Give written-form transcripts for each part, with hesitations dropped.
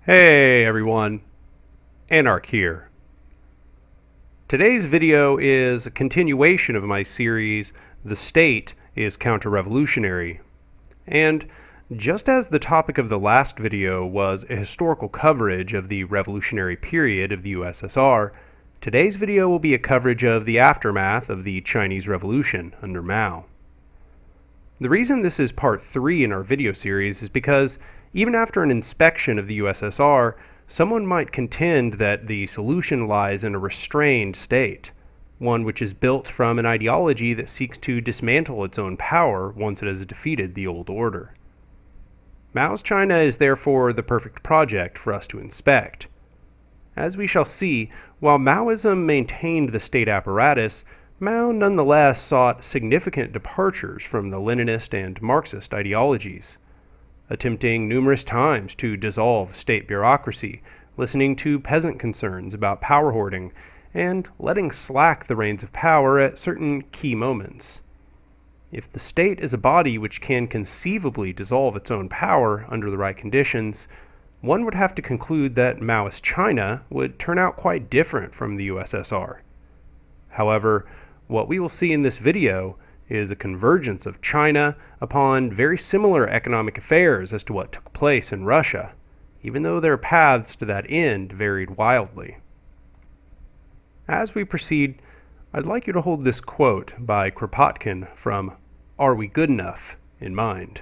Hey everyone, Anarch here. Today's video is a continuation of my series, The State is Counter-Revolutionary. And just as the topic of the last video was a historical coverage of the revolutionary period of the USSR, today's video will be a coverage of the aftermath of the Chinese Revolution under Mao. The reason this is part 3 in our video series is because even after an inspection of the USSR, someone might contend that the solution lies in a restrained state, one which is built from an ideology that seeks to dismantle its own power once it has defeated the old order. Mao's China is therefore the perfect project for us to inspect. As we shall see, while Maoism maintained the state apparatus, Mao nonetheless sought significant departures from the Leninist and Marxist ideologies, attempting numerous times to dissolve state bureaucracy, listening to peasant concerns about power hoarding, and letting slack the reins of power at certain key moments. If the state is a body which can conceivably dissolve its own power under the right conditions, one would have to conclude that Maoist China would turn out quite different from the USSR. However, what we will see in this video is a convergence of China upon very similar economic affairs as to what took place in Russia, even though their paths to that end varied wildly. As we proceed, I'd like you to hold this quote by Kropotkin from Are We Good Enough in mind.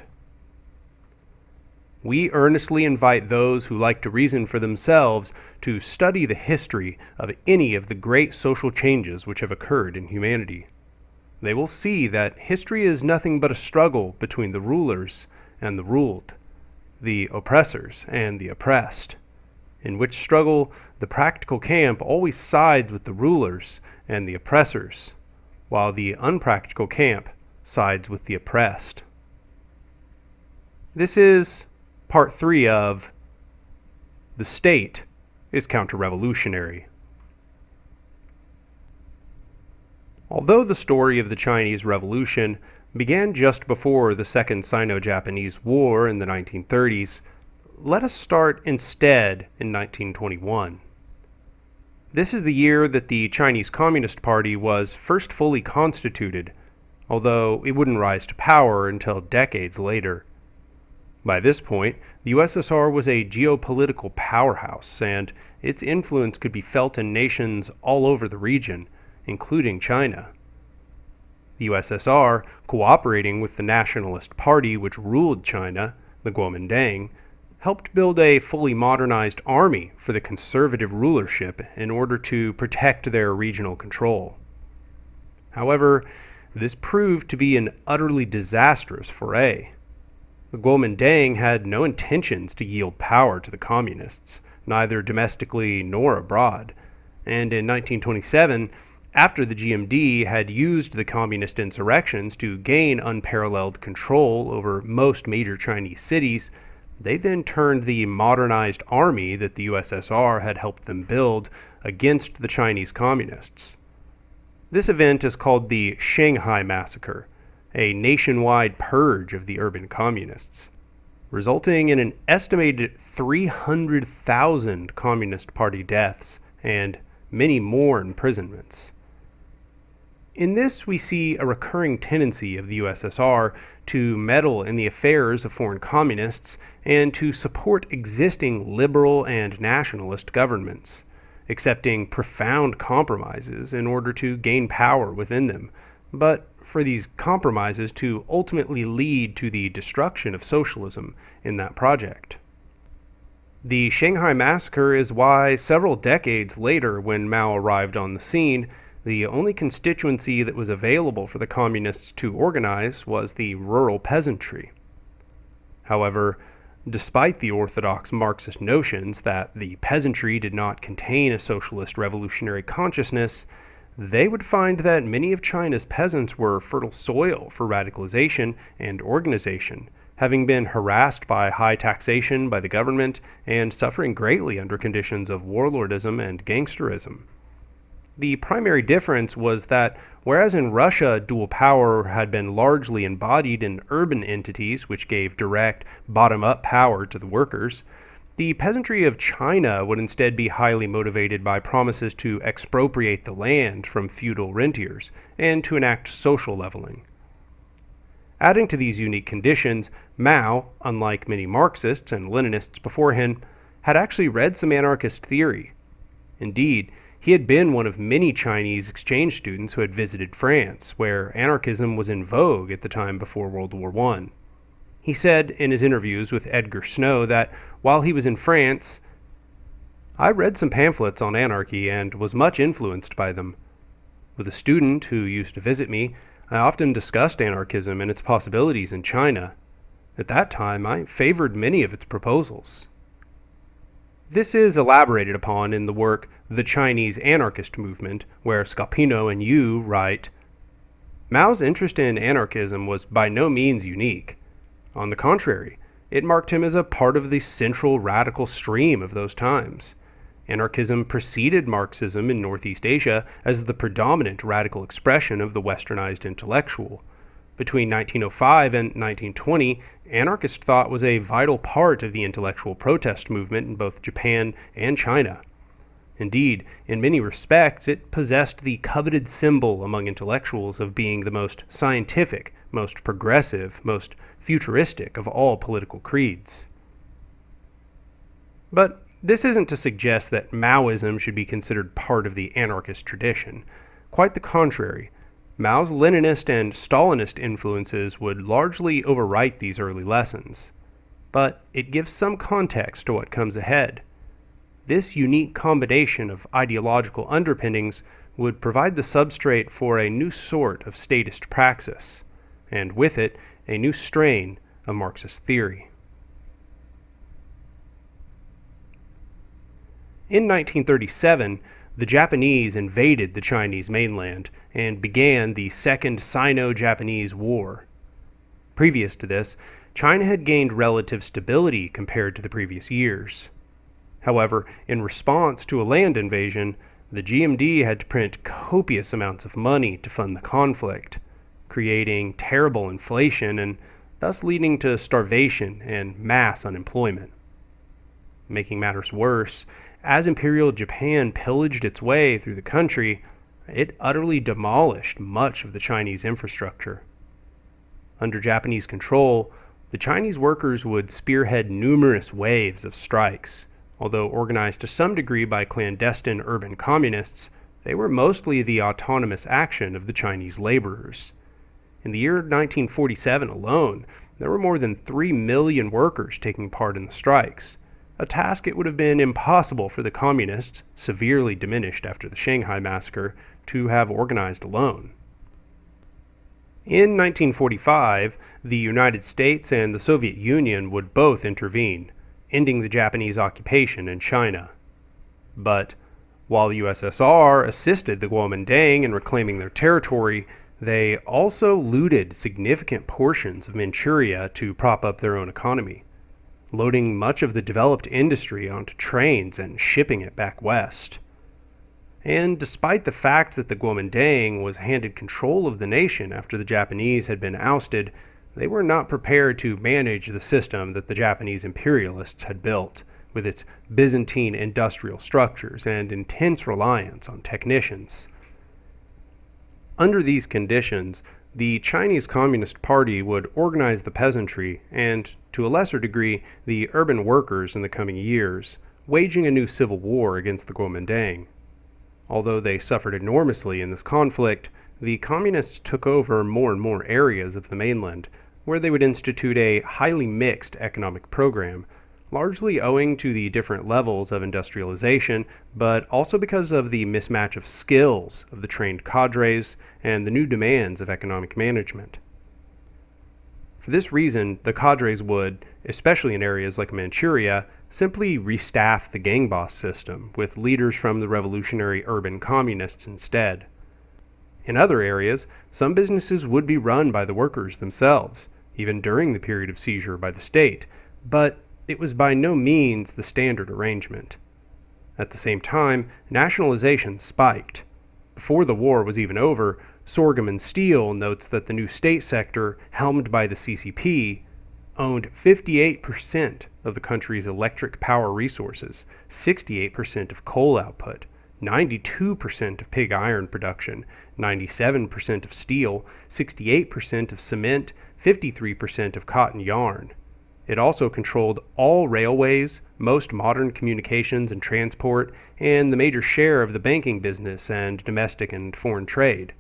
We earnestly invite those who like to reason for themselves to study the history of any of the great social changes which have occurred in humanity. They will see that history is nothing but a struggle between the rulers and the ruled, the oppressors and the oppressed, in which struggle the practical camp always sides with the rulers and the oppressors, while the unpractical camp sides with the oppressed. This is Part 3 of The State is Counter-Revolutionary. Although the story of the Chinese Revolution began just before the Second Sino-Japanese War in the 1930s, let us start instead in 1921. This is the year that the Chinese Communist Party was first fully constituted, although it wouldn't rise to power until decades later. By this point, the USSR was a geopolitical powerhouse, and its influence could be felt in nations all over the region, including China. The USSR, cooperating with the Nationalist Party which ruled China, the Kuomintang, helped build a fully modernized army for the conservative rulership in order to protect their regional control. However, this proved to be an utterly disastrous foray. The Kuomintang had no intentions to yield power to the communists, neither domestically nor abroad, and in 1927, after the GMD had used the communist insurrections to gain unparalleled control over most major Chinese cities, they then turned the modernized army that the USSR had helped them build against the Chinese communists. This event is called the Shanghai Massacre, a nationwide purge of the urban communists, resulting in an estimated 300,000 Communist Party deaths and many more imprisonments. In this, we see a recurring tendency of the USSR to meddle in the affairs of foreign communists and to support existing liberal and nationalist governments, accepting profound compromises in order to gain power within them, but for these compromises to ultimately lead to the destruction of socialism in that project. The Shanghai Massacre is why several decades later, when Mao arrived on the scene, the only constituency that was available for the communists to organize was the rural peasantry. However, despite the orthodox Marxist notions that the peasantry did not contain a socialist revolutionary consciousness, they would find that many of China's peasants were fertile soil for radicalization and organization, having been harassed by high taxation by the government and suffering greatly under conditions of warlordism and gangsterism. The primary difference was that whereas in Russia dual power had been largely embodied in urban entities which gave direct bottom-up power to the workers, The peasantry of China would instead be highly motivated by promises to expropriate the land from feudal rentiers and to enact social leveling. Adding to these unique conditions, Mao, unlike many Marxists and Leninists before him, had actually read some anarchist theory. Indeed, he had been one of many Chinese exchange students who had visited France, where anarchism was in vogue at the time before World War I. He said in his interviews with Edgar Snow that while he was in France, "I read some pamphlets on anarchy and was much influenced by them. With a student who used to visit me, I often discussed anarchism and its possibilities in China. At that time, I favored many of its proposals." This is elaborated upon in the work The Chinese Anarchist Movement, where Scalpino and Yu write, Mao's interest in anarchism was by no means unique. On the contrary, it marked him as a part of the central radical stream of those times. Anarchism preceded Marxism in Northeast Asia as the predominant radical expression of the westernized intellectual. Between 1905 and 1920, anarchist thought was a vital part of the intellectual protest movement in both Japan and China. Indeed, in many respects, it possessed the coveted symbol among intellectuals of being the most scientific, most progressive, most futuristic of all political creeds. But this isn't to suggest that Maoism should be considered part of the anarchist tradition. Quite the contrary. Mao's Leninist and Stalinist influences would largely overwrite these early lessons. But it gives some context to what comes ahead. This unique combination of ideological underpinnings would provide the substrate for a new sort of statist praxis, and with it, a new strain of Marxist theory. In 1937, the Japanese invaded the Chinese mainland and began the Second Sino-Japanese War. Previous to this, China had gained relative stability compared to the previous years. However, in response to a land invasion, the GMD had to print copious amounts of money to fund the conflict, creating terrible inflation and thus leading to starvation and mass unemployment. Making matters worse, as Imperial Japan pillaged its way through the country, it utterly demolished much of the Chinese infrastructure. Under Japanese control, the Chinese workers would spearhead numerous waves of strikes. Although organized to some degree by clandestine urban communists, they were mostly the autonomous action of the Chinese laborers. In the year 1947 alone, there were more than 3 million workers taking part in the strikes, a task it would have been impossible for the communists, severely diminished after the Shanghai Massacre, to have organized alone. In 1945, the United States and the Soviet Union would both intervene, ending the Japanese occupation in China. But while the USSR assisted the Kuomintang in reclaiming their territory, they also looted significant portions of Manchuria to prop up their own economy, loading much of the developed industry onto trains and shipping it back west. And despite the fact that the Kuomintang was handed control of the nation after the Japanese had been ousted, they were not prepared to manage the system that the Japanese imperialists had built, with its Byzantine industrial structures and intense reliance on technicians. Under these conditions, the Chinese Communist Party would organize the peasantry and, to a lesser degree, the urban workers in the coming years, waging a new civil war against the Kuomintang. Although they suffered enormously in this conflict, the Communists took over more and more areas of the mainland, where they would institute a highly mixed economic program, largely owing to the different levels of industrialization, but also because of the mismatch of skills of the trained cadres and the new demands of economic management. For this reason, the cadres would, especially in areas like Manchuria, simply restaff the gang boss system with leaders from the revolutionary urban communists instead. In other areas, some businesses would be run by the workers themselves, even during the period of seizure by the state, but it was by no means the standard arrangement. At the same time, nationalization spiked. Before the war was even over, Sorghum and Steele notes that the new state sector, helmed by the CCP, owned 58% of the country's electric power resources, 68% of coal output, 92% of pig iron production, 97% of steel, 68% of cement, 53% of cotton yarn. It also controlled all railways, most modern communications and transport, and the major share of the banking business and domestic and foreign trade.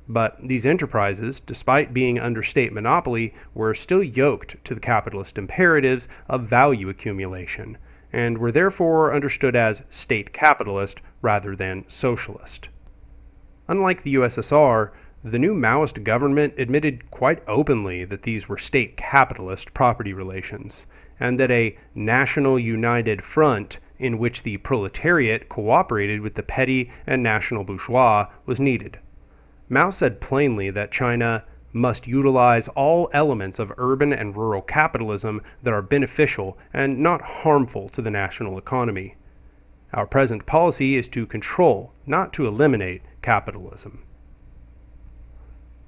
But these enterprises, despite being under state monopoly, were still yoked to the capitalist imperatives of value accumulation, and were therefore understood as state capitalist rather than socialist. Unlike the USSR, the new Maoist government admitted quite openly that these were state capitalist property relations, and that a national united front in which the proletariat cooperated with the petty and national bourgeois was needed. Mao said plainly that China must utilize all elements of urban and rural capitalism that are beneficial and not harmful to the national economy. Our present policy is to control, not to eliminate, capitalism.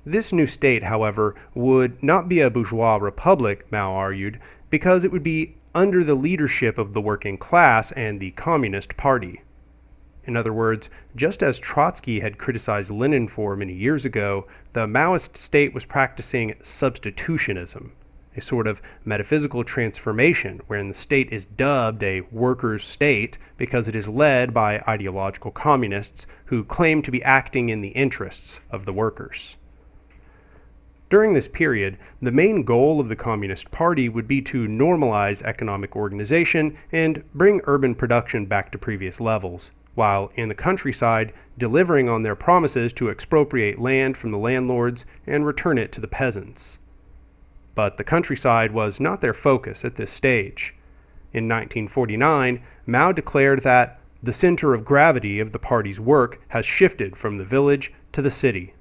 This new state, however, would not be a bourgeois republic, Mao argued, because it would be under the leadership of the working class and the Communist Party. In other words, just as Trotsky had criticized Lenin for many years ago, the Maoist state was practicing substitutionism, a sort of metaphysical transformation wherein the state is dubbed a workers' state because it is led by ideological communists who claim to be acting in the interests of the workers. During this period, the main goal of the Communist Party would be to normalize economic organization and bring urban production back to previous levels, while in the countryside delivering on their promises to expropriate land from the landlords and return it to the peasants. But the countryside was not their focus at this stage. In 1949, Mao declared that the center of gravity of the party's work has shifted from the village to the city.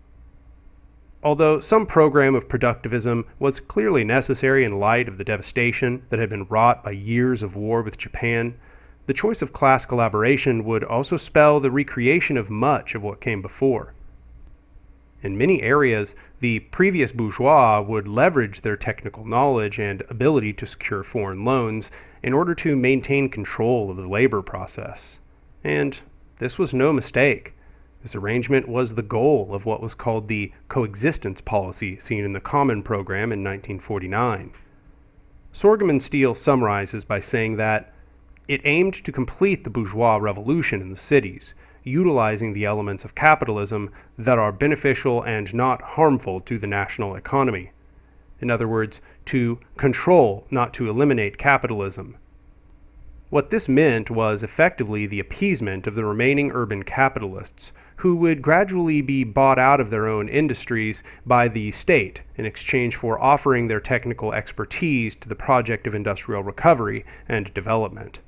Although some program of productivism was clearly necessary in light of the devastation that had been wrought by years of war with Japan, the choice of class collaboration would also spell the recreation of much of what came before. In many areas, the previous bourgeois would leverage their technical knowledge and ability to secure foreign loans in order to maintain control of the labor process. And this was no mistake. This arrangement was the goal of what was called the coexistence policy seen in the Common Program in 1949. Sorghum and Steele summarizes by saying that it aimed to complete the bourgeois revolution in the cities, utilizing the elements of capitalism that are beneficial and not harmful to the national economy. In other words, to control, not to eliminate capitalism. What this meant was effectively the appeasement of the remaining urban capitalists, who would gradually be bought out of their own industries by the state in exchange for offering their technical expertise to the project of industrial recovery and development.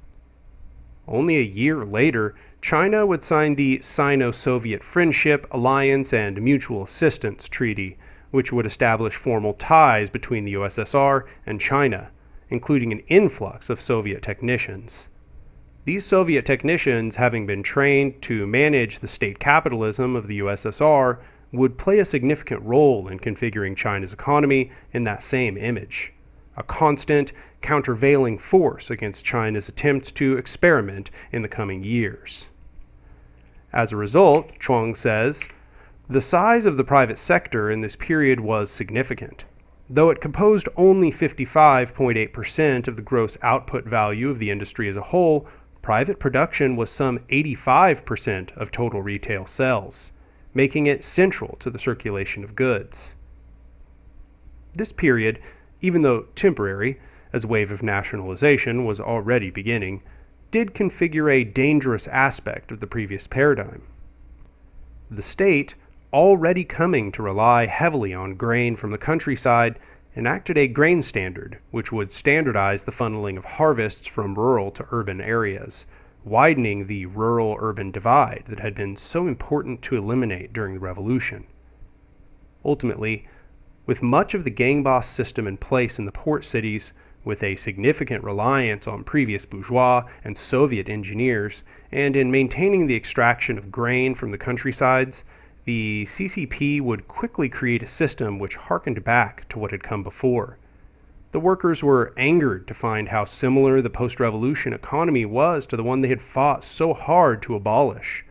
Only a year later, China would sign the Sino-Soviet Friendship, Alliance, and Mutual Assistance Treaty, which would establish formal ties between the USSR and China, including an influx of Soviet technicians. These Soviet technicians, having been trained to manage the state capitalism of the USSR, would play a significant role in configuring China's economy in that same image, a constant, countervailing force against China's attempts to experiment in the coming years. As a result, Chuang says, the size of the private sector in this period was significant. Though it composed only 55.8% of the gross output value of the industry as a whole, private production was some 85% of total retail sales, making it central to the circulation of goods. This period, even though temporary, as a wave of nationalization was already beginning, did configure a dangerous aspect of the previous paradigm. The state, already coming to rely heavily on grain from the countryside, enacted a grain standard which would standardize the funneling of harvests from rural to urban areas, widening the rural-urban divide that had been so important to eliminate during the revolution. Ultimately, with much of the gang boss system in place in the port cities, with a significant reliance on previous bourgeois and Soviet engineers, and in maintaining the extraction of grain from the countrysides, the CCP would quickly create a system which harkened back to what had come before. The workers were angered to find how similar the post-revolution economy was to the one they had fought so hard to abolish.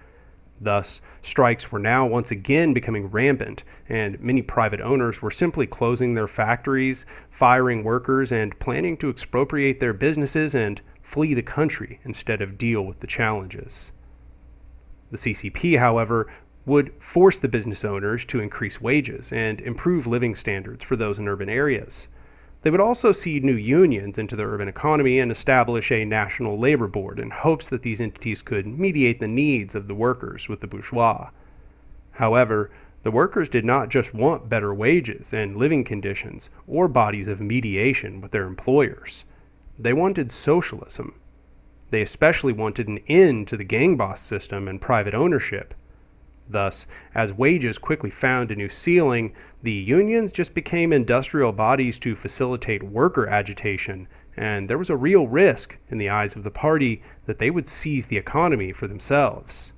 Thus, strikes were now once again becoming rampant, and many private owners were simply closing their factories, firing workers, and planning to expropriate their businesses and flee the country instead of deal with the challenges. The CCP, however, would force the business owners to increase wages and improve living standards for those in urban areas. They would also seed new unions into the urban economy and establish a national labor board in hopes that these entities could mediate the needs of the workers with the bourgeois. However, the workers did not just want better wages and living conditions or bodies of mediation with their employers. They wanted socialism. They especially wanted an end to the gang boss system and private ownership. Thus, as wages quickly found a new ceiling, the unions just became industrial bodies to facilitate worker agitation, and there was a real risk, in the eyes of the party, that they would seize the economy for themselves.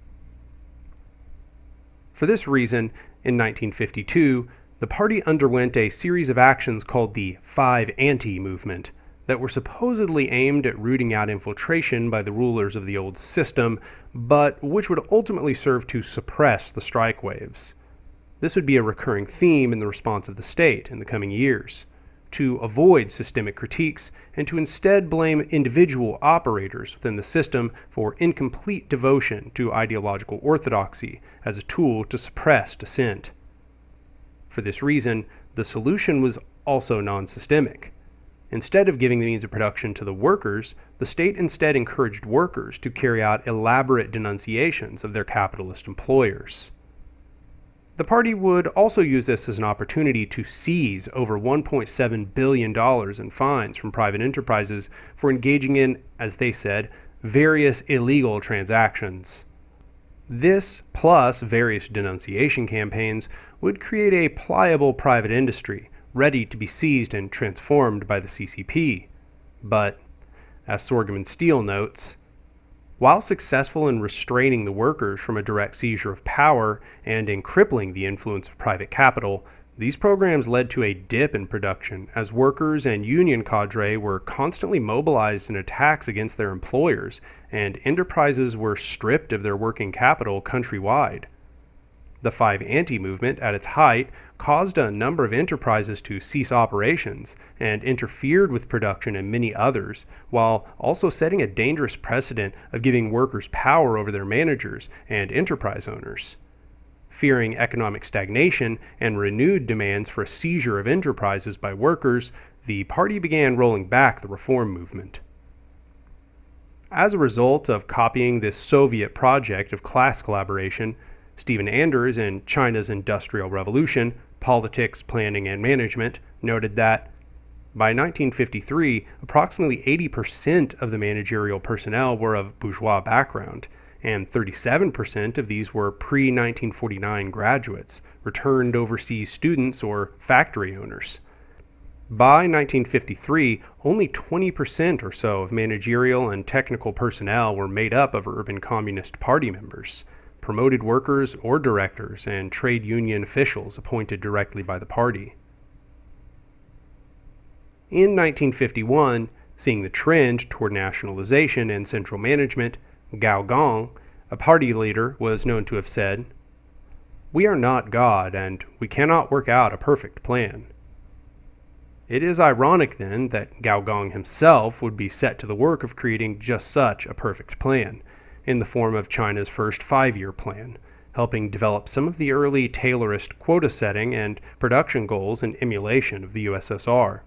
For this reason, in 1952, the party underwent a series of actions called the Five Anti-Movement, that were supposedly aimed at rooting out infiltration by the rulers of the old system, but which would ultimately serve to suppress the strike waves. This would be a recurring theme in the response of the state in the coming years, to avoid systemic critiques and to instead blame individual operators within the system for incomplete devotion to ideological orthodoxy as a tool to suppress dissent. For this reason, the solution was also non-systemic. Instead of giving the means of production to the workers, the state instead encouraged workers to carry out elaborate denunciations of their capitalist employers. The party would also use this as an opportunity to seize over $1.7 billion in fines from private enterprises for engaging in, as they said, various illegal transactions. This, plus various denunciation campaigns, would create a pliable private industry, ready to be seized and transformed by the CCP. But, as Sorghum and Steele notes, while successful in restraining the workers from a direct seizure of power and in crippling the influence of private capital, these programs led to a dip in production as workers and union cadre were constantly mobilized in attacks against their employers, and enterprises were stripped of their working capital countrywide. The Five Anti-movement, at its height, caused a number of enterprises to cease operations and interfered with production in many others, while also setting a dangerous precedent of giving workers power over their managers and enterprise owners. Fearing economic stagnation and renewed demands for a seizure of enterprises by workers, the party began rolling back the reform movement. As a result of copying this Soviet project of class collaboration, Stephen Anders, in China's Industrial Revolution, Politics, Planning, and Management, noted that by 1953, approximately 80% of the managerial personnel were of bourgeois background, and 37% of these were pre-1949 graduates, returned overseas students, or factory owners. By 1953, only 20% or so of managerial and technical personnel were made up of urban Communist Party members, promoted workers or directors, and trade union officials appointed directly by the party. In 1951, seeing the trend toward nationalization and central management, Gao Gong, a party leader, was known to have said, "We are not God, and we cannot work out a perfect plan." It is ironic, then, that Gao Gong himself would be set to the work of creating just such a perfect plan, in the form of China's first 5-year plan, helping develop some of the early Taylorist quota setting and production goals in emulation of the USSR.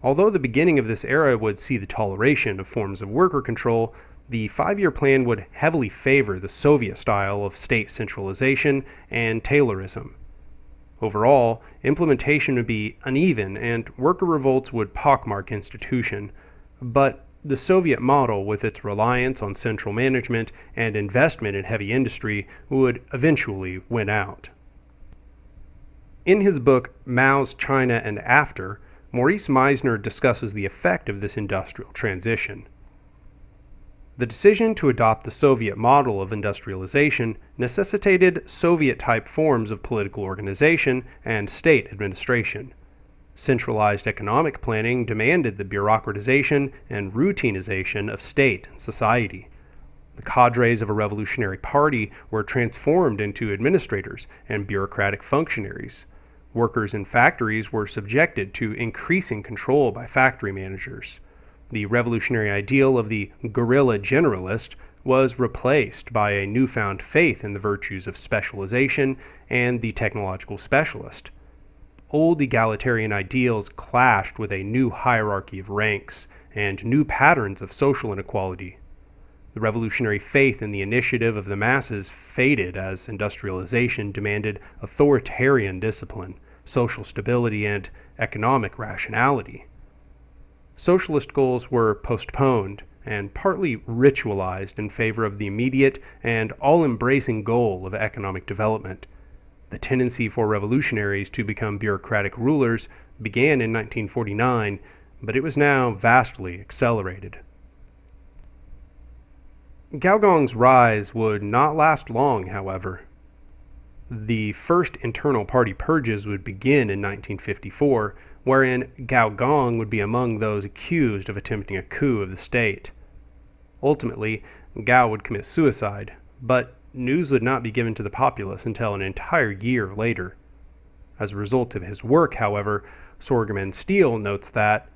Although the beginning of this era would see the toleration of forms of worker control, the 5-year plan would heavily favor the Soviet style of state centralization and Taylorism. Overall, implementation would be uneven and worker revolts would pockmark institution, but the Soviet model, with its reliance on central management and investment in heavy industry, would eventually win out. In his book Mao's China and After, Maurice Meisner discusses the effect of this industrial transition. The decision to adopt the Soviet model of industrialization necessitated Soviet-type forms of political organization and state administration. Centralized economic planning demanded the bureaucratization and routinization of state and society. The cadres of a revolutionary party were transformed into administrators and bureaucratic functionaries. Workers in factories were subjected to increasing control by factory managers. The revolutionary ideal of the guerrilla generalist was replaced by a newfound faith in the virtues of specialization and the technological specialist. Old egalitarian ideals clashed with a new hierarchy of ranks and new patterns of social inequality. The revolutionary faith in the initiative of the masses faded as industrialization demanded authoritarian discipline, social stability, and economic rationality. Socialist goals were postponed and partly ritualized in favor of the immediate and all-embracing goal of economic development. The tendency for revolutionaries to become bureaucratic rulers began in 1949, but it was now vastly accelerated. Gaogong's rise would not last long, however. The first internal party purges would begin in 1954, wherein Gaogong would be among those accused of attempting a coup of the state. Ultimately, Gao would commit suicide, but news would not be given to the populace until an entire year later. As a result of his work, however, Sorghum and Steele notes that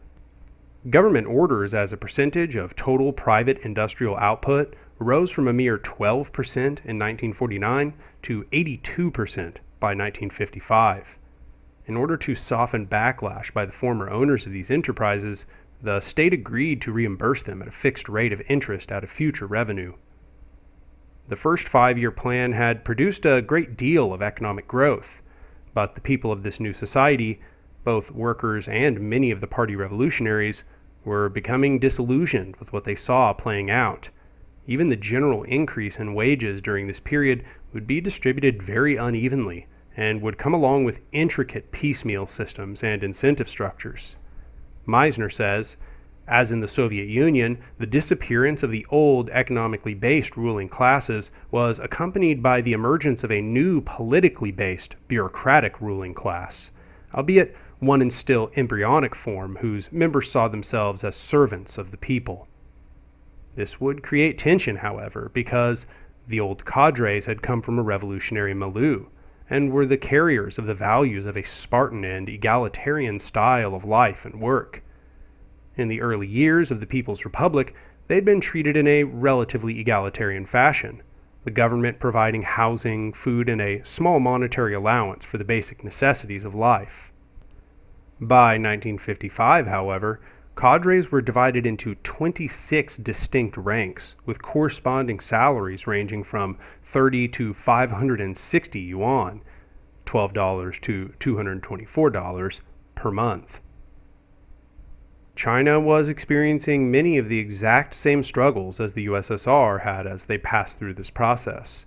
government orders as a percentage of total private industrial output rose from a mere 12% in 1949 to 82% by 1955. In order to soften backlash by the former owners of these enterprises, the state agreed to reimburse them at a fixed rate of interest out of future revenue. The first 5-year plan had produced a great deal of economic growth, but the people of this new society, both workers and many of the party revolutionaries, were becoming disillusioned with what they saw playing out. Even the general increase in wages during this period would be distributed very unevenly and would come along with intricate piecemeal systems and incentive structures. Meisner says, as in the Soviet Union, the disappearance of the old economically based ruling classes was accompanied by the emergence of a new politically based bureaucratic ruling class, albeit one in still embryonic form whose members saw themselves as servants of the people. This would create tension, however, because the old cadres had come from a revolutionary milieu and were the carriers of the values of a Spartan and egalitarian style of life and work. In the early years of the People's Republic, they had been treated in a relatively egalitarian fashion, the government providing housing, food, and a small monetary allowance for the basic necessities of life. By 1955, however, cadres were divided into 26 distinct ranks, with corresponding salaries ranging from 30 to 560 yuan, $12 to $224 per month. China was experiencing many of the exact same struggles as the USSR had as they passed through this process.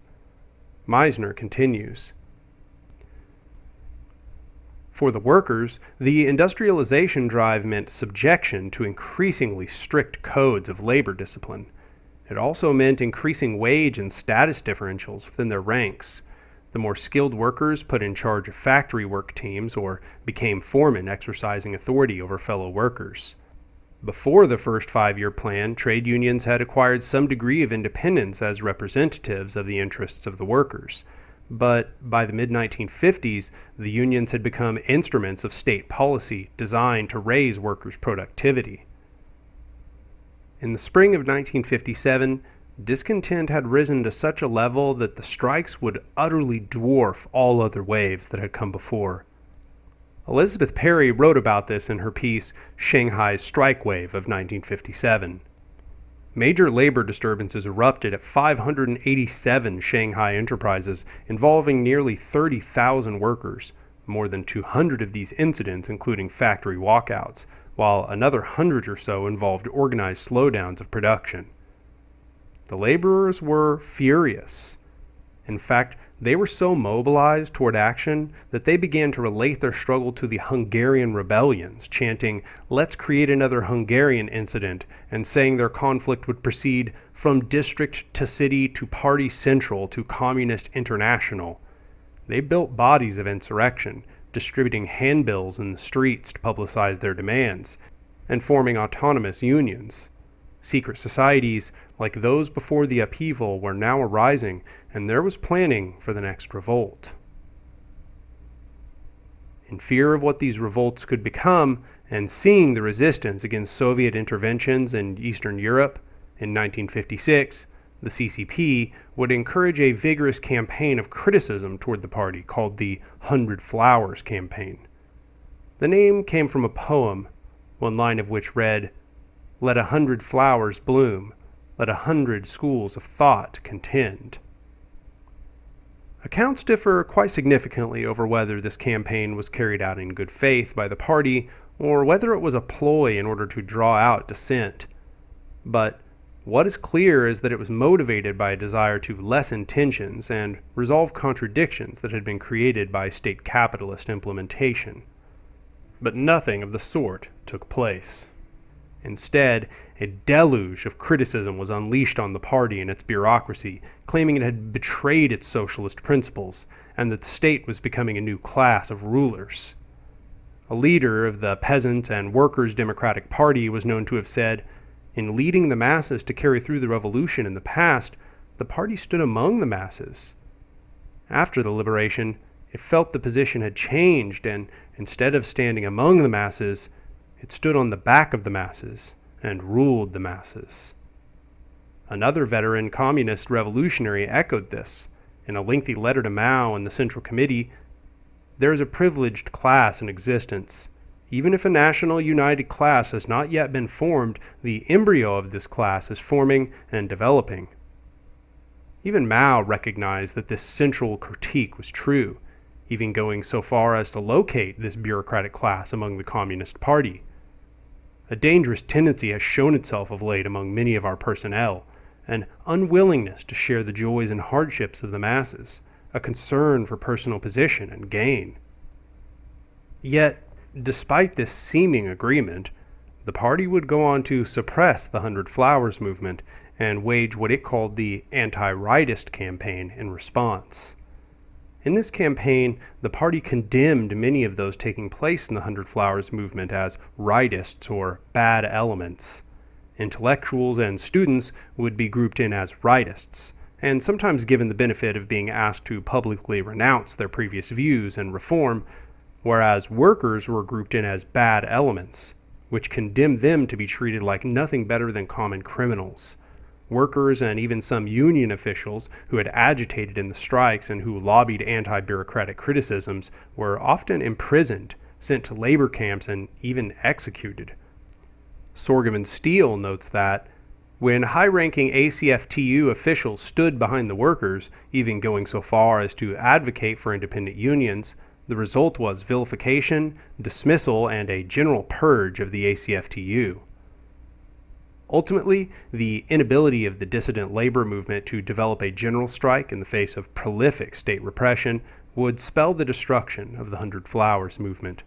Meisner continues. For the workers, the industrialization drive meant subjection to increasingly strict codes of labor discipline. It also meant increasing wage and status differentials within their ranks. The more skilled workers put in charge of factory work teams or became foremen exercising authority over fellow workers. Before the first 5-year plan, trade unions had acquired some degree of independence as representatives of the interests of the workers. But by the mid-1950s, the unions had become instruments of state policy designed to raise workers' productivity. In the spring of 1957, discontent had risen to such a level that the strikes would utterly dwarf all other waves that had come before. Elizabeth Perry wrote about this in her piece, Shanghai's Strike Wave of 1957. Major labor disturbances erupted at 587 Shanghai enterprises involving nearly 30,000 workers, more than 200 of these incidents including factory walkouts, while another 100 or so involved organized slowdowns of production. The laborers were furious. In fact, they were so mobilized toward action that they began to relate their struggle to the Hungarian rebellions, chanting, "Let's create another Hungarian incident," and saying their conflict would proceed from district to city to party central to communist international. They built bodies of insurrection, distributing handbills in the streets to publicize their demands, and forming autonomous unions. Secret societies like those before the upheaval were now arising, and there was planning for the next revolt. In fear of what these revolts could become, and seeing the resistance against Soviet interventions in Eastern Europe, in 1956, the CCP would encourage a vigorous campaign of criticism toward the party called the 100 Flowers Campaign. The name came from a poem, one line of which read, "Let 100 flowers bloom, let 100 schools of thought contend." Accounts differ quite significantly over whether this campaign was carried out in good faith by the party or whether it was a ploy in order to draw out dissent. But what is clear is that it was motivated by a desire to lessen tensions and resolve contradictions that had been created by state capitalist implementation. But nothing of the sort took place. Instead, a deluge of criticism was unleashed on the party and its bureaucracy, claiming it had betrayed its socialist principles and that the state was becoming a new class of rulers. A leader of the Peasant and Workers' Democratic Party was known to have said, "In leading the masses to carry through the revolution in the past, the party stood among the masses. After the liberation, it felt the position had changed, and instead of standing among the masses, it stood on the back of the masses and ruled the masses." Another veteran communist revolutionary echoed this. In a lengthy letter to Mao and the Central Committee, "There is a privileged class in existence. Even if a national united class has not yet been formed, the embryo of this class is forming and developing." Even Mao recognized that this central critique was true, even going so far as to locate this bureaucratic class among the Communist Party. A dangerous tendency has shown itself of late among many of our personnel, an unwillingness to share the joys and hardships of the masses, a concern for personal position and gain. Yet, despite this seeming agreement, the party would go on to suppress the 100 Flowers movement and wage what it called the anti-rightist campaign in response. In this campaign, the party condemned many of those taking place in the 100 Flowers movement as rightists or bad elements. Intellectuals and students would be grouped in as rightists, and sometimes given the benefit of being asked to publicly renounce their previous views and reform, whereas workers were grouped in as bad elements, which condemned them to be treated like nothing better than common criminals. Workers and even some union officials who had agitated in the strikes and who lobbied anti-bureaucratic criticisms were often imprisoned, sent to labor camps, and even executed. Sorghum and Steele notes that, when high-ranking ACFTU officials stood behind the workers, even going so far as to advocate for independent unions, the result was vilification, dismissal, and a general purge of the ACFTU. Ultimately, the inability of the dissident labor movement to develop a general strike in the face of prolific state repression would spell the destruction of the 100 Flowers movement.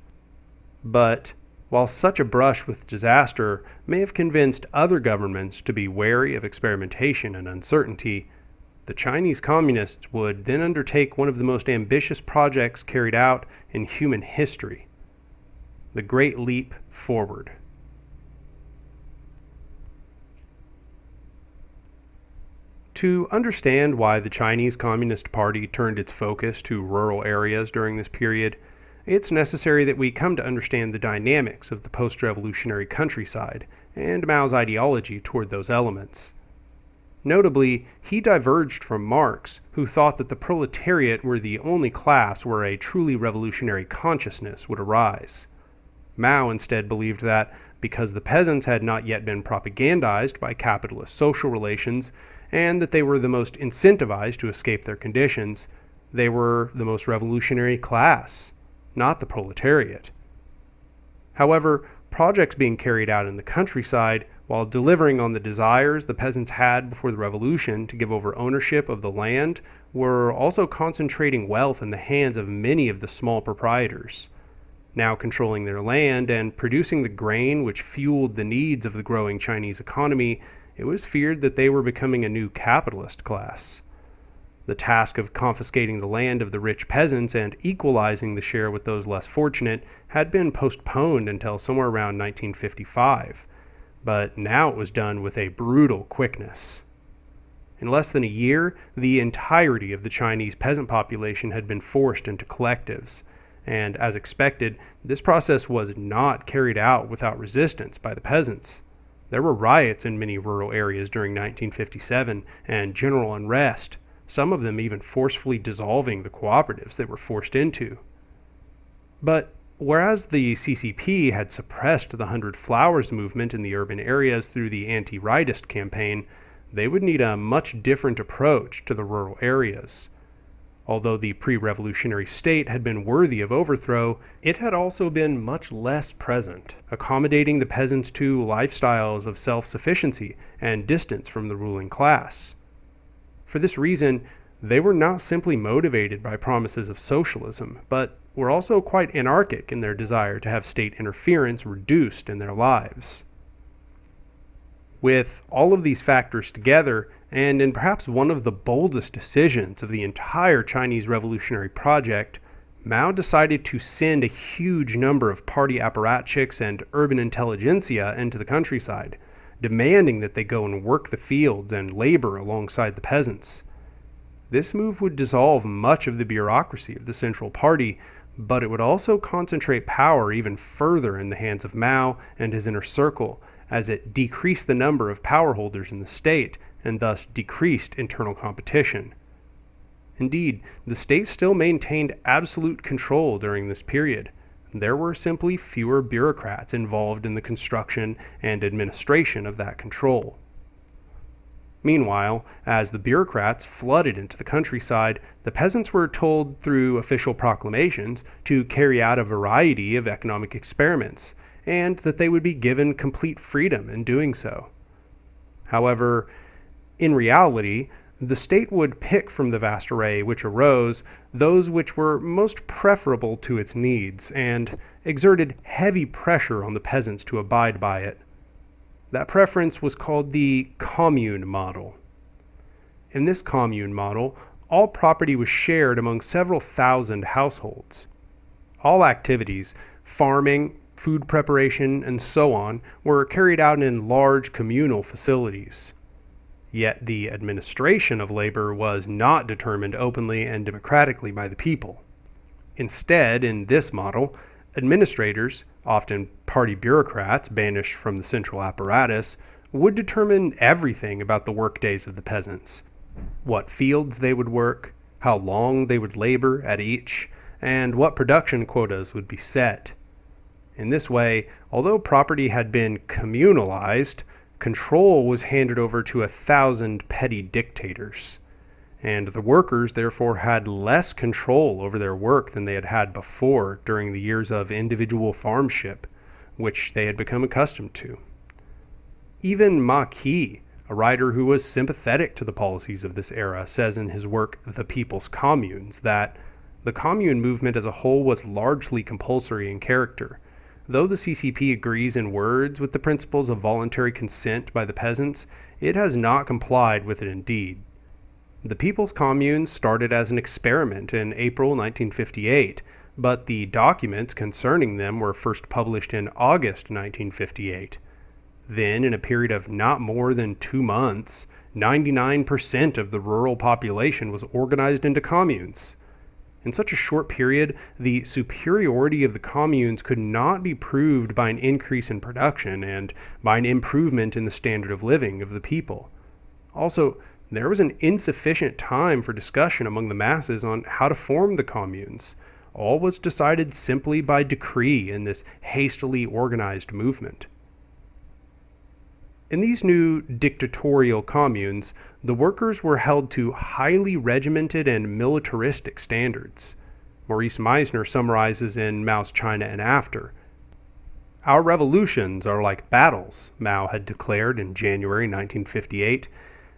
But while such a brush with disaster may have convinced other governments to be wary of experimentation and uncertainty, the Chinese communists would then undertake one of the most ambitious projects carried out in human history: the Great Leap Forward. To understand why the Chinese Communist Party turned its focus to rural areas during this period, it's necessary that we come to understand the dynamics of the post-revolutionary countryside and Mao's ideology toward those elements. Notably, he diverged from Marx, who thought that the proletariat were the only class where a truly revolutionary consciousness would arise. Mao instead believed that, because the peasants had not yet been propagandized by capitalist social relations, and that they were the most incentivized to escape their conditions, they were the most revolutionary class, not the proletariat. However, projects being carried out in the countryside, while delivering on the desires the peasants had before the revolution to give over ownership of the land, were also concentrating wealth in the hands of many of the small proprietors. Now controlling their land and producing the grain which fueled the needs of the growing Chinese economy, it was feared that they were becoming a new capitalist class. The task of confiscating the land of the rich peasants and equalizing the share with those less fortunate had been postponed until somewhere around 1955, but now it was done with a brutal quickness. In less than a year, the entirety of the Chinese peasant population had been forced into collectives, and as expected, this process was not carried out without resistance by the peasants. There were riots in many rural areas during 1957 and general unrest, some of them even forcefully dissolving the cooperatives they were forced into. But whereas the CCP had suppressed the 100 Flowers movement in the urban areas through the anti-rightist campaign, they would need a much different approach to the rural areas. Although the pre-revolutionary state had been worthy of overthrow, it had also been much less present, accommodating the peasants to lifestyles of self-sufficiency and distance from the ruling class. For this reason, they were not simply motivated by promises of socialism, but were also quite anarchic in their desire to have state interference reduced in their lives. With all of these factors together, and in perhaps one of the boldest decisions of the entire Chinese revolutionary project, Mao decided to send a huge number of party apparatchiks and urban intelligentsia into the countryside, demanding that they go and work the fields and labor alongside the peasants. This move would dissolve much of the bureaucracy of the Central Party, but it would also concentrate power even further in the hands of Mao and his inner circle, as it decreased the number of power holders in the state and thus decreased internal competition. Indeed, the state still maintained absolute control during this period. There were simply fewer bureaucrats involved in the construction and administration of that control. Meanwhile, as the bureaucrats flooded into the countryside, the peasants were told through official proclamations to carry out a variety of economic experiments, and that they would be given complete freedom in doing so. However, in reality, the state would pick from the vast array which arose those which were most preferable to its needs, and exerted heavy pressure on the peasants to abide by it. That preference was called the commune model. In this commune model, all property was shared among several thousand households. All activities, farming, food preparation, and so on, were carried out in large communal facilities. Yet the administration of labor was not determined openly and democratically by the people. Instead, in this model, administrators, often party bureaucrats banished from the central apparatus, would determine everything about the workdays of the peasants: what fields they would work, how long they would labor at each, and what production quotas would be set. In this way, although property had been communalized, control was handed over to 1,000 petty dictators, and the workers therefore had less control over their work than they had had before during the years of individual farmship, which they had become accustomed to. Even Ma Qi, a writer who was sympathetic to the policies of this era, says in his work The People's Communes that the commune movement as a whole was largely compulsory in character. Though the CCP agrees in words with the principles of voluntary consent by the peasants, it has not complied with it in deed. The People's Communes started as an experiment in April 1958, but the documents concerning them were first published in August 1958. Then, in a period of not more than 2 months, 99% of the rural population was organized into communes. In such a short period, the superiority of the communes could not be proved by an increase in production and by an improvement in the standard of living of the people. Also, there was an insufficient time for discussion among the masses on how to form the communes. All was decided simply by decree in this hastily organized movement. In these new dictatorial communes, the workers were held to highly regimented and militaristic standards. Maurice Meisner summarizes in Mao's China and After. "Our revolutions are like battles," Mao had declared in January 1958,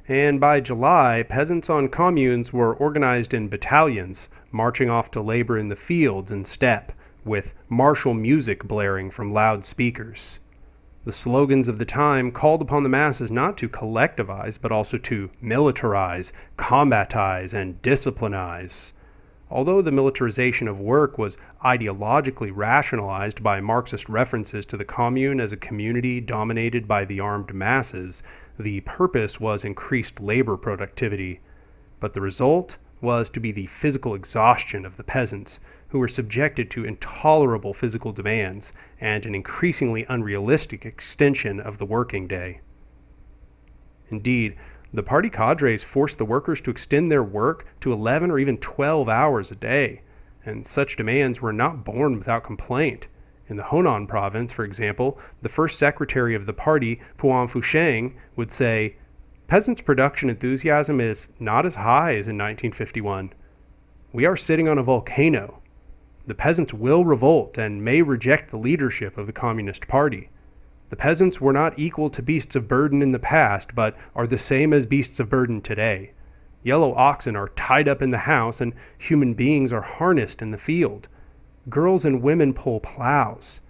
and by July, peasants on communes were organized in battalions, marching off to labor in the fields and steppe, with martial music blaring from loudspeakers. The slogans of the time called upon the masses not to collectivize, but also to militarize, combatize, and disciplinize. Although the militarization of work was ideologically rationalized by Marxist references to the commune as a community dominated by the armed masses, the purpose was increased labor productivity. But the result was to be the physical exhaustion of the peasants, who were subjected to intolerable physical demands and an increasingly unrealistic extension of the working day. Indeed, the party cadres forced the workers to extend their work to 11 or even 12 hours a day, and such demands were not borne without complaint. In the Honan province, for example, the first secretary of the party, Puan Fusheng, would say, "Peasants' production enthusiasm is not as high as in 1951. We are sitting on a volcano. The peasants will revolt and may reject the leadership of the Communist Party. The peasants were not equal to beasts of burden in the past, but are the same as beasts of burden today. Yellow oxen are tied up in the house, and human beings are harnessed in the field. Girls and women pull plows,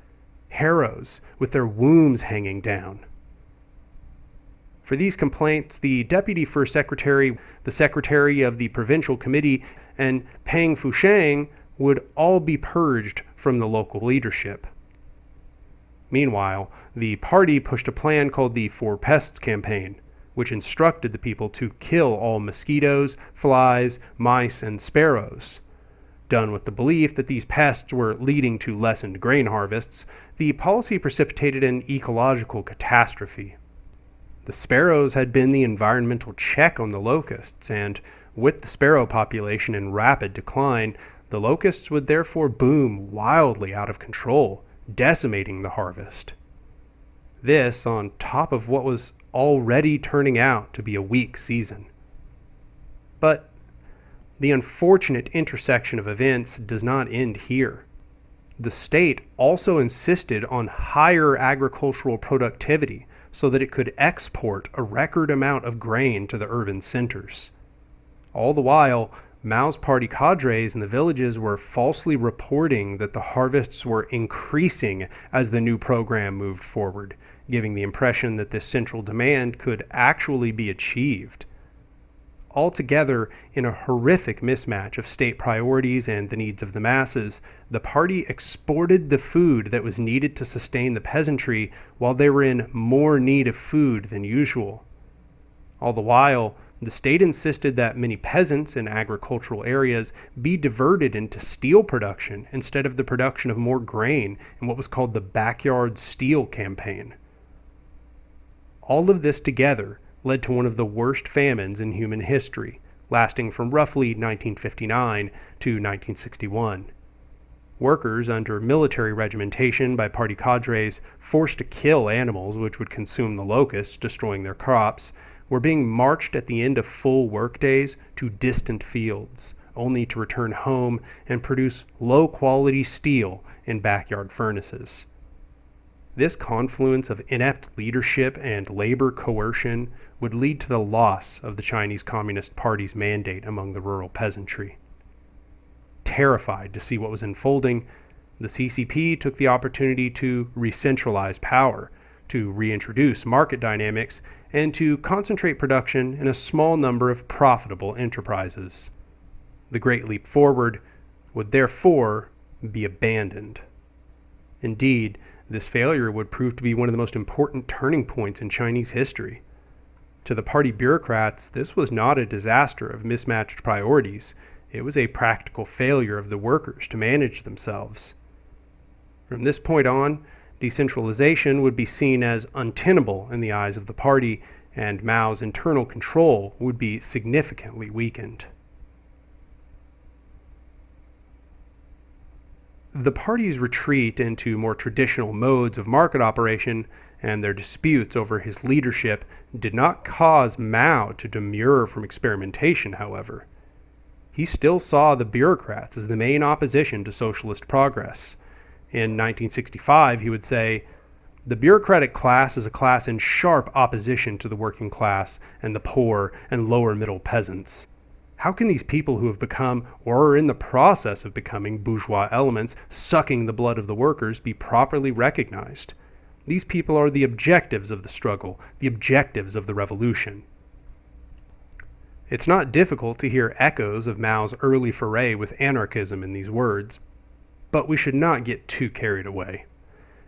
harrows, with their wombs hanging down." For these complaints, the deputy first secretary, the secretary of the provincial committee, and Peng Fusheng would all be purged from the local leadership. Meanwhile, the party pushed a plan called the Four Pests Campaign, which instructed the people to kill all mosquitoes, flies, mice, and sparrows. Done with the belief that these pests were leading to lessened grain harvests, the policy precipitated an ecological catastrophe. The sparrows had been the environmental check on the locusts, and with the sparrow population in rapid decline, the locusts would therefore boom wildly out of control, decimating the harvest. This on top of what was already turning out to be a weak season. But the unfortunate intersection of events does not end here. The state also insisted on higher agricultural productivity so that it could export a record amount of grain to the urban centers. All the while, Mao's party cadres in the villages were falsely reporting that the harvests were increasing as the new program moved forward, giving the impression that this central demand could actually be achieved. Altogether, in a horrific mismatch of state priorities and the needs of the masses, the party exported the food that was needed to sustain the peasantry while they were in more need of food than usual. All the while, the state insisted that many peasants in agricultural areas be diverted into steel production instead of the production of more grain in what was called the Backyard Steel Campaign. All of this together led to one of the worst famines in human history, lasting from roughly 1959 to 1961. Workers under military regimentation by party cadres forced to kill animals which would consume the locusts, destroying their crops, were being marched at the end of full workdays to distant fields, only to return home and produce low-quality steel in backyard furnaces. This confluence of inept leadership and labor coercion would lead to the loss of the Chinese Communist Party's mandate among the rural peasantry. Terrified to see what was unfolding, the CCP took the opportunity to re-centralize power, to reintroduce market dynamics, and to concentrate production in a small number of profitable enterprises. The Great Leap Forward would therefore be abandoned. Indeed, this failure would prove to be one of the most important turning points in Chinese history. To the party bureaucrats, this was not a disaster of mismatched priorities. It was a practical failure of the workers to manage themselves. From this point on, decentralization would be seen as untenable in the eyes of the party, and Mao's internal control would be significantly weakened. The party's retreat into more traditional modes of market operation and their disputes over his leadership did not cause Mao to demur from experimentation, however. He still saw the bureaucrats as the main opposition to socialist progress. In 1965, he would say, "The bureaucratic class is a class in sharp opposition to the working class and the poor and lower middle peasants. How can these people who have become, or are in the process of becoming, bourgeois elements sucking the blood of the workers be properly recognized? These people are the objectives of the struggle, the objectives of the revolution. It's not difficult to hear echoes of Mao's early foray with anarchism in these words, but we should not get too carried away,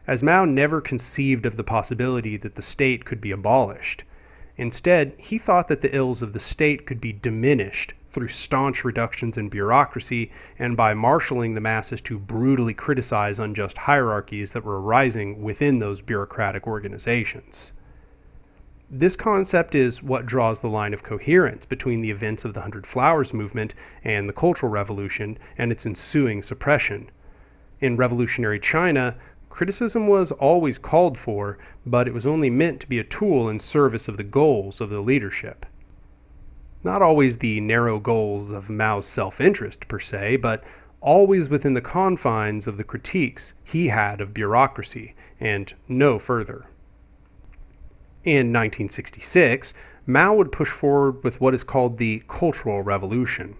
as Mao never conceived of the possibility that the state could be abolished. Instead, he thought that the ills of the state could be diminished through staunch reductions in bureaucracy and by marshaling the masses to brutally criticize unjust hierarchies that were arising within those bureaucratic organizations. This concept is what draws the line of coherence between the events of the 100 Flowers movement and the Cultural Revolution and its ensuing suppression. In revolutionary China, criticism was always called for, but it was only meant to be a tool in service of the goals of the leadership. Not always the narrow goals of Mao's self-interest per se, but always within the confines of the critiques he had of bureaucracy, and no further. In 1966, Mao would push forward with what is called the Cultural Revolution.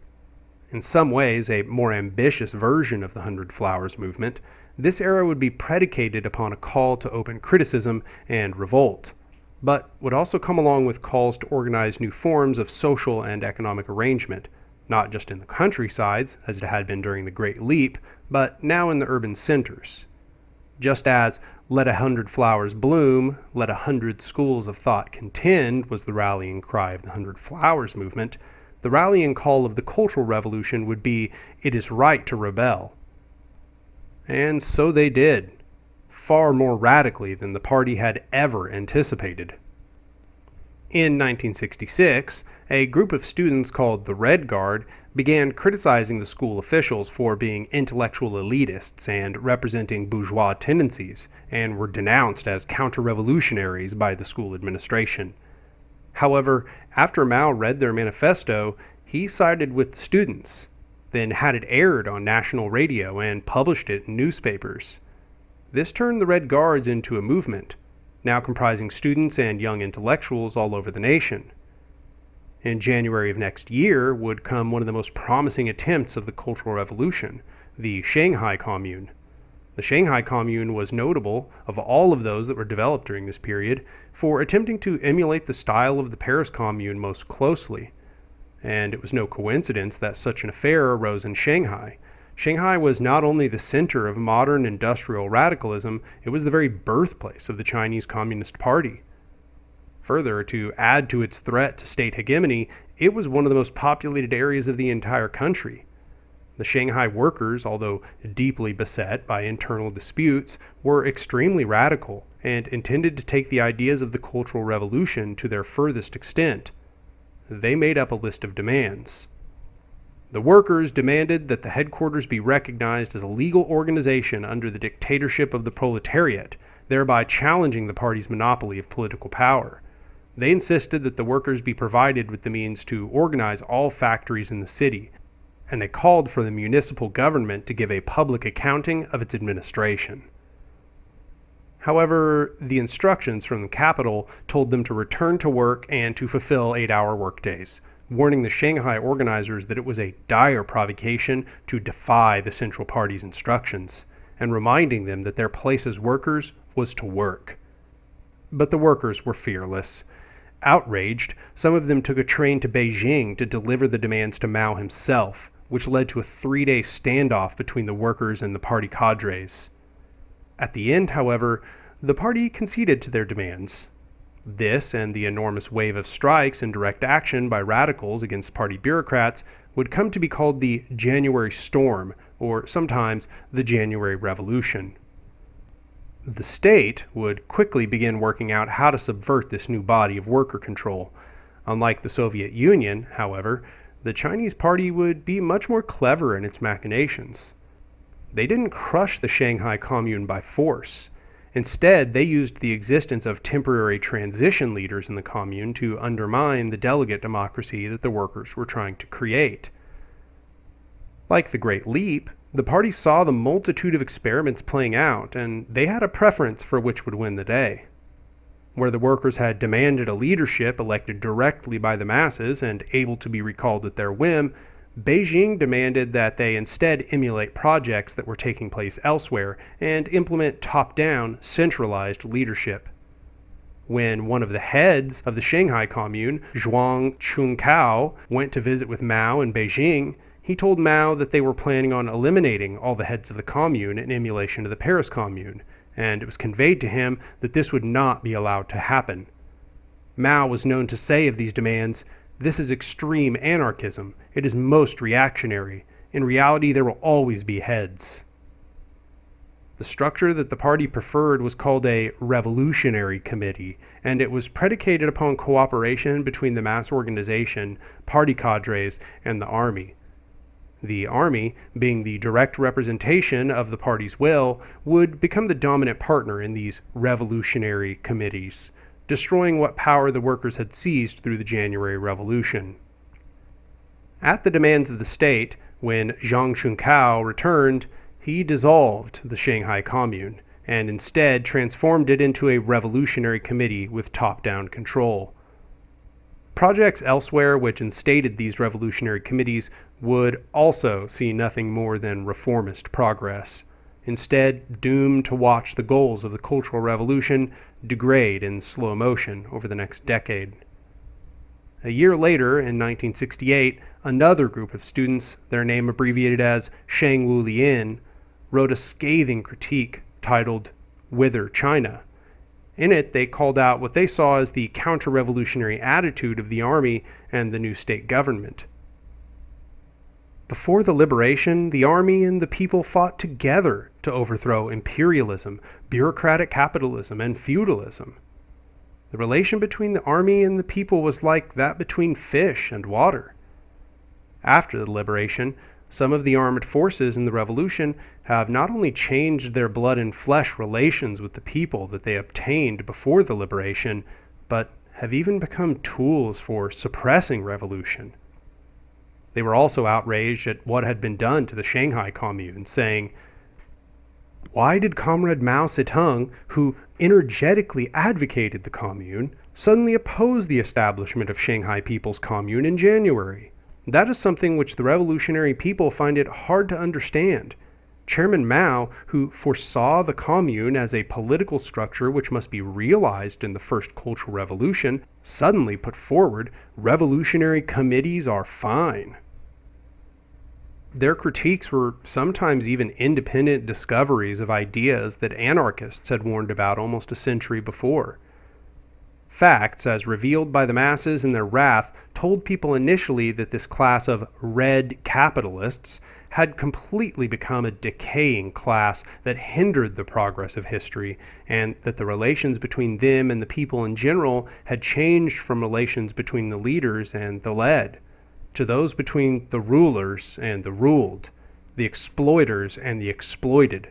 In some ways, a more ambitious version of the 100 Flowers movement, this era would be predicated upon a call to open criticism and revolt, but would also come along with calls to organize new forms of social and economic arrangement, not just in the countrysides, as it had been during the Great Leap, but now in the urban centers. Just as "Let 100 flowers bloom, let 100 schools of thought contend" was the rallying cry of the 100 Flowers movement, the rallying call of the Cultural Revolution would be, "It is right to rebel." And so they did, far more radically than the party had ever anticipated. In 1966, a group of students called the Red Guard began criticizing the school officials for being intellectual elitists and representing bourgeois tendencies, and were denounced as counter-revolutionaries by the school administration. However, after Mao read their manifesto, he sided with the students, then had it aired on national radio and published it in newspapers. This turned the Red Guards into a movement, now comprising students and young intellectuals all over the nation. In January of next year would come one of the most promising attempts of the Cultural Revolution, the Shanghai Commune. The Shanghai Commune was notable, of all of those that were developed during this period, for attempting to emulate the style of the Paris Commune most closely. And it was no coincidence that such an affair arose in Shanghai. Shanghai was not only the center of modern industrial radicalism, it was the very birthplace of the Chinese Communist Party. Further, to add to its threat to state hegemony, it was one of the most populated areas of the entire country. The Shanghai workers, although deeply beset by internal disputes, were extremely radical and intended to take the ideas of the Cultural Revolution to their furthest extent. They made up a list of demands. The workers demanded that the headquarters be recognized as a legal organization under the dictatorship of the proletariat, thereby challenging the party's monopoly of political power. They insisted that the workers be provided with the means to organize all factories in the city, and they called for the municipal government to give a public accounting of its administration. However, the instructions from the capital told them to return to work and to fulfill 8-hour workdays, warning the Shanghai organizers that it was a dire provocation to defy the Central Party's instructions, and reminding them that their place as workers was to work. But the workers were fearless. Outraged, some of them took a train to Beijing to deliver the demands to Mao himself, which led to a 3-day standoff between the workers and the party cadres. At the end, however, the party conceded to their demands. This, and the enormous wave of strikes and direct action by radicals against party bureaucrats, would come to be called the January Storm, or sometimes the January Revolution. The state would quickly begin working out how to subvert this new body of worker control. Unlike the Soviet Union, however, the Chinese party would be much more clever in its machinations. They didn't crush the Shanghai Commune by force. Instead, they used the existence of temporary transition leaders in the commune to undermine the delegate democracy that the workers were trying to create. Like the Great Leap, the party saw the multitude of experiments playing out, and they had a preference for which would win the day. Where the workers had demanded a leadership elected directly by the masses and able to be recalled at their whim, Beijing demanded that they instead emulate projects that were taking place elsewhere and implement top-down, centralized leadership. When one of the heads of the Shanghai Commune, Zhuang Chunkao, went to visit with Mao in Beijing, he told Mao that they were planning on eliminating all the heads of the commune in emulation of the Paris Commune, and it was conveyed to him that this would not be allowed to happen. Mao was known to say of these demands, "This is extreme anarchism. It is most reactionary. In reality, there will always be heads." The structure that the party preferred was called a revolutionary committee, and it was predicated upon cooperation between the mass organization, party cadres, and the army. The army, being the direct representation of the party's will, would become the dominant partner in these revolutionary committees, destroying what power the workers had seized through the January Revolution. At the demands of the state, when Zhang Chunkao returned, he dissolved the Shanghai Commune and instead transformed it into a revolutionary committee with top-down control. Projects elsewhere which instated these revolutionary committees would also see nothing more than reformist progress, instead doomed to watch the goals of the Cultural Revolution degrade in slow motion over the next decade. A year later, in 1968, another group of students, their name abbreviated as Shangwu Lian, wrote a scathing critique titled "Whither China?" In it, they called out what they saw as the counter-revolutionary attitude of the army and the new state government. Before the liberation, the army and the people fought together to overthrow imperialism, bureaucratic capitalism, and feudalism. The relation between the army and the people was like that between fish and water. After the liberation, some of the armed forces in the revolution have not only changed their blood and flesh relations with the people that they obtained before the liberation, but have even become tools for suppressing revolution. They were also outraged at what had been done to the Shanghai Commune, saying, "Why did Comrade Mao Zedong, who energetically advocated the Commune, suddenly oppose the establishment of Shanghai People's Commune in January? That is something which the revolutionary people find it hard to understand. Chairman Mao, who foresaw the Commune as a political structure which must be realized in the first Cultural Revolution, suddenly put forward, revolutionary committees are fine." Their critiques were sometimes even independent discoveries of ideas that anarchists had warned about almost a century before. Facts, as revealed by the masses in their wrath, told people initially that this class of red capitalists had completely become a decaying class that hindered the progress of history, and that the relations between them and the people in general had changed from relations between the leaders and the led, to those between the rulers and the ruled, the exploiters and the exploited,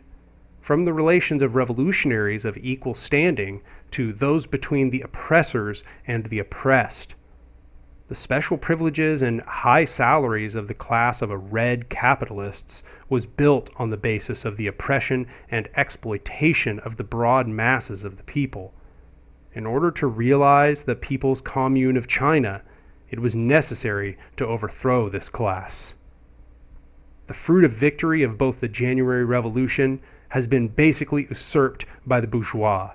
from the relations of revolutionaries of equal standing to those between the oppressors and the oppressed. The special privileges and high salaries of the class of red capitalists was built on the basis of the oppression and exploitation of the broad masses of the people. In order to realize the People's Commune of China, it was necessary to overthrow this class. The fruit of victory of both the January Revolution has been basically usurped by the bourgeois.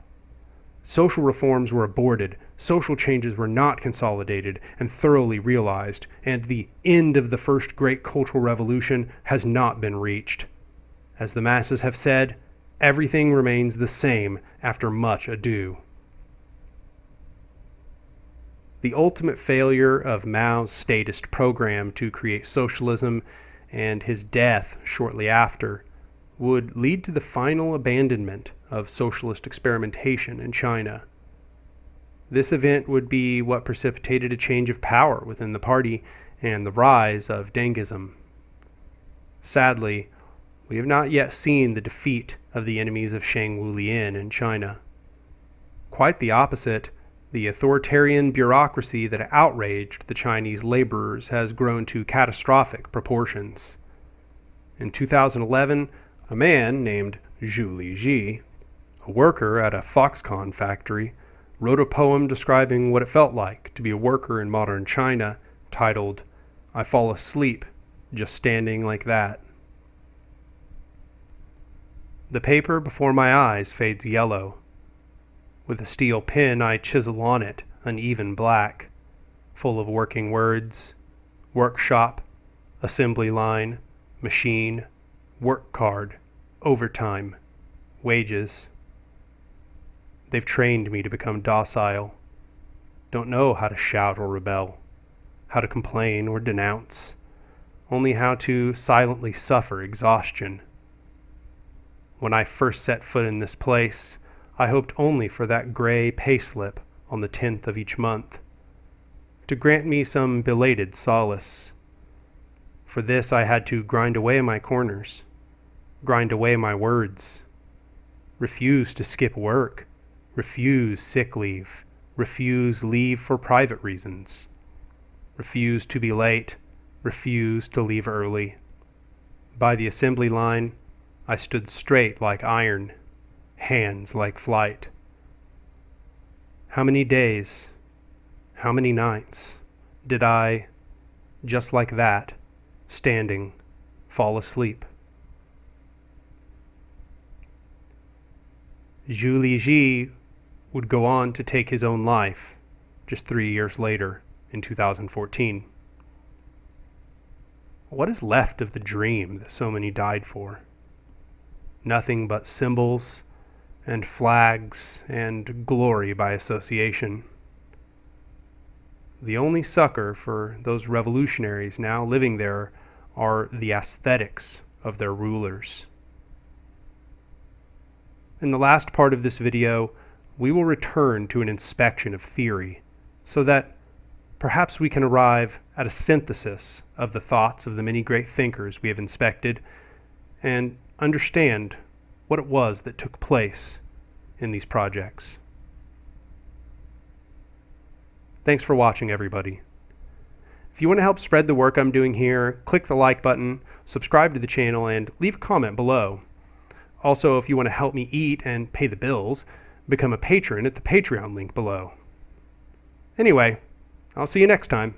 Social reforms were aborted, social changes were not consolidated and thoroughly realized, and the end of the first great cultural revolution has not been reached. As the masses have said, everything remains the same after much ado. The ultimate failure of Mao's statist program to create socialism and his death shortly after would lead to the final abandonment of socialist experimentation in China. This event would be what precipitated a change of power within the party and the rise of Dengism. Sadly, we have not yet seen the defeat of the enemies of Shangwu Lian in China. Quite the opposite, the authoritarian bureaucracy that outraged the Chinese laborers has grown to catastrophic proportions. In 2011, a man named Zhu Liji, a worker at a Foxconn factory, wrote a poem describing what it felt like to be a worker in modern China, titled, "I Fall Asleep just standing like that. The paper before my eyes fades yellow. With a steel pen I chisel on it uneven black, full of working words, workshop, assembly line, machine, work card, overtime, wages. They've trained me to become docile. Don't know how to shout or rebel, how to complain or denounce, only how to silently suffer exhaustion. When I first set foot in this place, I hoped only for that gray payslip on the 10th of each month, to grant me some belated solace. For this I had to grind away my corners, grind away my words, refuse to skip work, refuse sick leave, refuse leave for private reasons, refuse to be late, refuse to leave early. By the assembly line, I stood straight like iron, hands like flight. How many days, how many nights did I, just like that, standing, fall asleep? Zhu Liji would go on to take his own life just 3 years later in 2014. What is left of the dream that so many died for? Nothing but symbols and flags and glory by association. The only succor for those revolutionaries now living there are the aesthetics of their rulers. In the last part of this video, we will return to an inspection of theory, so that perhaps we can arrive at a synthesis of the thoughts of the many great thinkers we have inspected, and understand what it was that took place in these projects. Thanks for watching, everybody. If you want to help spread the work I'm doing here, click the like button, subscribe to the channel, and leave a comment below. Also, if you want to help me eat and pay the bills, become a patron at the Patreon link below. Anyway, I'll see you next time.